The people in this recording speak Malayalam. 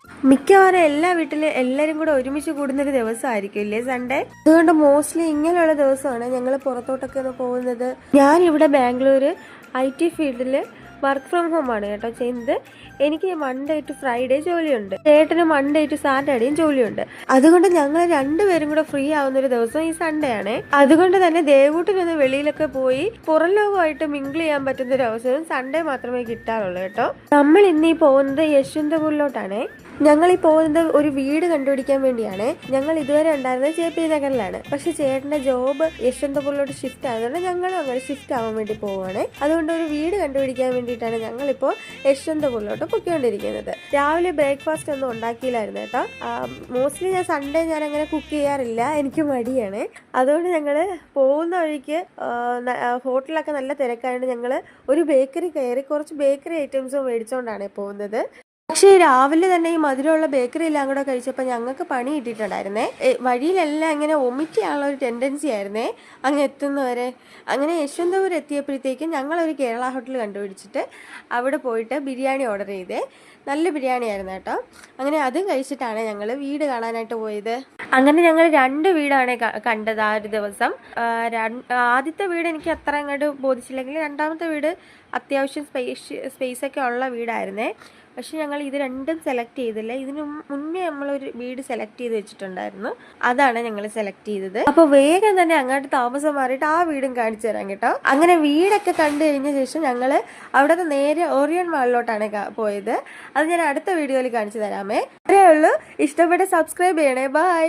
മിക്കവാറും എല്ലാ വീട്ടിലും എല്ലാവരും കൂടെ ഒരുമിച്ച് കൂടുന്നൊരു ദിവസമായിരിക്കും ഇല്ലേ സൺഡേ. അതുകൊണ്ട് മോസ്റ്റ്ലി ഇങ്ങനെയുള്ള ദിവസമാണ് ഞങ്ങൾ പുറത്തോട്ടൊക്കെ ഒന്ന് പോകുന്നത്. ഞാനിവിടെ ബാംഗ്ലൂർ IT ഫീൽഡിൽ വർക്ക് ഫ്രം ഹോം ആണ് കേട്ടോ ചെയ്യുന്നത്. എനിക്ക് മൺഡേ ടു ഫ്രൈഡേ ജോലിയുണ്ട്, ചേട്ടന് മൺഡേ ടു സാറ്റർഡേയും ജോലിയുണ്ട്. അതുകൊണ്ട് ഞങ്ങൾ രണ്ടുപേരും കൂടെ ഫ്രീ ആവുന്ന ഒരു ദിവസം ഈ സൺഡേ ആണ്. അതുകൊണ്ട് തന്നെ ദേവൂട്ടിനൊന്ന് വെളിയിലൊക്കെ പോയി പുറം ലോകമായിട്ട് മിങ്കിൾ ചെയ്യാൻ പറ്റുന്ന ഒരു അവസരം സൺഡേ മാത്രമേ കിട്ടാറുള്ളൂ കേട്ടോ. നമ്മൾ ഇന്നീ പോകുന്നത് യശ്വന്തപൂരിലോട്ടാണ്. ഞങ്ങൾ ഈ പോകുന്നത് ഒരു വീട് കണ്ടുപിടിക്കാൻ വേണ്ടിയാണ്. ഞങ്ങൾ ഇതുവരെ ഉണ്ടായിരുന്നത് JP നഗറിലാണ്. പക്ഷെ ചേട്ടന്റെ ജോബ് യശ്വന്തപൂരിലോട്ട് ഷിഫ്റ്റ് ആയതുകൊണ്ട് ഞങ്ങളും അങ്ങനെ ഷിഫ്റ്റ് ആവാൻ വേണ്ടി പോവുകയാണ്. അതുകൊണ്ട് ഒരു വീട് കണ്ടുപിടിക്കാൻ വേണ്ടിയിട്ടാണ് ഞങ്ങളിപ്പോൾ യശ്വന്തപൂരിലോട്ട് പൊയ്ക്കൊണ്ടിരിക്കുന്നത്. രാവിലെ ബ്രേക്ക്ഫാസ്റ്റ് ഒന്നും ഉണ്ടാക്കിയില്ലായിരുന്നു കേട്ടോ. മോസ്റ്റ്ലി ഞാൻ സൺഡേ ഞാൻ അങ്ങനെ കുക്ക് ചെയ്യാറില്ല, എനിക്ക് മടിയാണ്. അതുകൊണ്ട് ഞങ്ങൾ പോകുന്ന വഴിക്ക് ഹോട്ടലൊക്കെ നല്ല തിരക്കായതുകൊണ്ട് ഞങ്ങൾ ഒരു ബേക്കറി കയറി കുറച്ച് ബേക്കറി ഐറ്റംസും മേടിച്ചുകൊണ്ടാണ് പോകുന്നത്. പക്ഷേ രാവിലെ തന്നെ ഈ മധുരമുള്ള ബേക്കറി എല്ലാം കൂടെ കഴിച്ചപ്പോൾ ഞങ്ങൾക്ക് പണി കിട്ടിയിട്ടുണ്ടായിരുന്നേ. വഴിയിലെല്ലാം ഇങ്ങനെ വൊമിറ്റ് ചെയ്യാനുള്ള ഒരു ടെൻഡൻസി ആയിരുന്നേ അങ്ങ് എത്തുന്നവരെ. അങ്ങനെ യശ്വന്തപൂർ എത്തിയപ്പോഴത്തേക്കും ഞങ്ങളൊരു കേരള ഹോട്ടൽ കണ്ടുപിടിച്ചിട്ട് അവിടെ പോയിട്ട് ബിരിയാണി ഓർഡർ ചെയ്തേ. നല്ല ബിരിയാണി ആയിരുന്നു കേട്ടോ. അങ്ങനെ അത് കഴിച്ചിട്ടാണ് ഞങ്ങൾ വീട് കാണാനായിട്ട് പോയത്. അങ്ങനെ ഞങ്ങൾ 2 വീടാണ് കണ്ടത് ആ ഒരു ദിവസം. ആദ്യത്തെ വീട് എനിക്ക് അത്ര അങ്ങോട്ട് ബോധിച്ചില്ലെങ്കിൽ രണ്ടാമത്തെ വീട് അത്യാവശ്യം സ്പേസൊക്കെ ഉള്ള വീടായിരുന്നേ. പക്ഷെ ഞങ്ങൾ ഇത് രണ്ടും സെലക്ട് ചെയ്തില്ല. ഇതിന് മുന്നേ നമ്മളൊരു വീട് സെലക്ട് ചെയ്ത് വെച്ചിട്ടുണ്ടായിരുന്നു, അതാണ് ഞങ്ങൾ സെലക്ട് ചെയ്തത്. അപ്പോൾ വേഗം തന്നെ അങ്ങോട്ട് താമസം മാറിയിട്ട് ആ വീടും കാണിച്ചു തരാം കേട്ടോ. അങ്ങനെ വീടൊക്കെ കണ്ടു കഴിഞ്ഞ ശേഷം ഞങ്ങൾ അവിടെ നിന്ന് നേരെ ഓറിയൻ മാളിലോട്ടാണ് പോയത്. അത് ഞാൻ അടുത്ത വീഡിയോയിൽ കാണിച്ചു തരാമേ. അത്രേ ഉള്ളൂ. ഇഷ്ടപ്പെട്ട സബ്സ്ക്രൈബ് ചെയ്യണേ. ബൈ.